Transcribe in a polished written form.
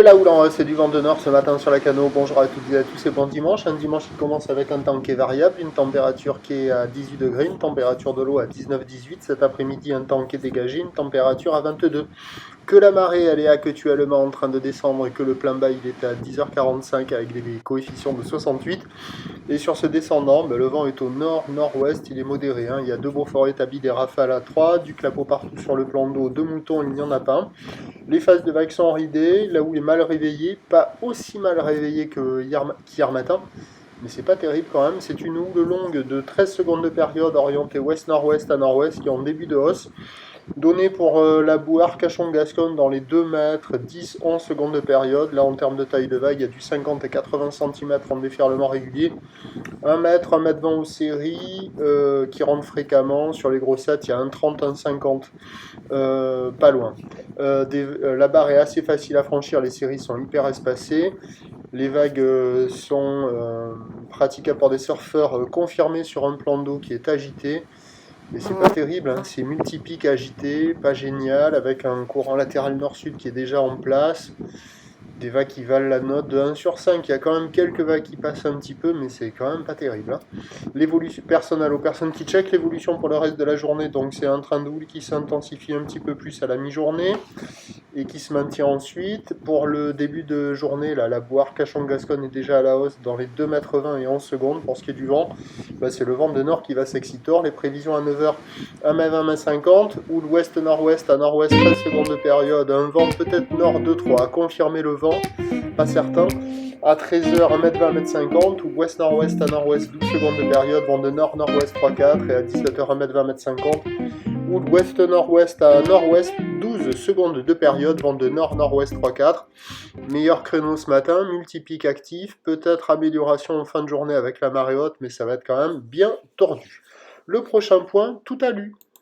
la houle, c'est du vent de nord ce matin sur la Cano. Bonjour à toutes et à tous et bon dimanche. Un dimanche qui commence avec un temps qui est variable, une température qui est à 18 degrés, une température de l'eau à 19-18. Cet après-midi, un temps qui est dégagé, une température à 22. Que la marée elle est actuellement en train de descendre et que le plein bas il est à 10h45 avec des coefficients de 68. Et sur ce descendant, le vent est au nord-nord-ouest, il est modéré. Il y a 2 Beaufort établis, des rafales à 3, du clapot partout sur le plan d'eau, 2 moutons, il n'y en a pas. Les phases de vagues sont ridées, là où il est mal réveillé, pas aussi mal réveillé qu'hier matin, mais c'est pas terrible quand même. C'est une houle longue de 13 secondes de période orientée ouest-nord-ouest à nord-ouest qui est en début de hausse. Donné pour la boue Arcachon-Gascogne dans les 2 mètres, 10-11 secondes de période. Là, en termes de taille de vague, il y a du 50 et 80 cm en déferlement régulier. 1 mètre, 1 mètre 20 aux séries qui rentrent fréquemment. Sur les grossettes, il y a un 30, un 50, pas loin. La barre est assez facile à franchir, les séries sont hyper espacées. Les vagues sont praticables par des surfeurs confirmés sur un plan d'eau qui est agité. Mais c'est pas terrible, c'est multipique agité, pas génial, avec un courant latéral nord-sud qui est déjà en place. Des vagues qui valent la note de 1 sur 5. Il y a quand même quelques vagues qui passent un petit peu, mais c'est quand même pas terrible. L'évolution personnelle aux personnes qui checkent l'évolution pour le reste de la journée, donc c'est un train de houle qui s'intensifie un petit peu plus à la mi-journée et qui se maintient ensuite. Pour le début de journée, la boue Arcachon-Gascogne est déjà à la hausse dans les 2 mètres 20 et 11 secondes. Pour ce qui est du vent, c'est le vent de nord qui va s'excitor. Les prévisions à 9h, 1 m 20, 1 m 50, ou l'ouest-nord-ouest à nord-ouest, 13 secondes de période, un vent peut-être nord 2-3, à confirmer le vent, pas certain. À 13h, 1 m 20, 1 m 50, ou ouest-nord-ouest à nord-ouest, 12 secondes de période, vent de nord-nord-ouest 3-4, et à 17h, 1 m 20, 1 m 50, ou l'ouest-nord-ouest à nord-ouest, 12 secondes de période, vent de nord-nord-ouest 3-4. Meilleur créneau ce matin, multipique actif, peut-être amélioration en fin de journée avec la marée haute, mais ça va être quand même bien tordu. Le prochain point, tout à lu.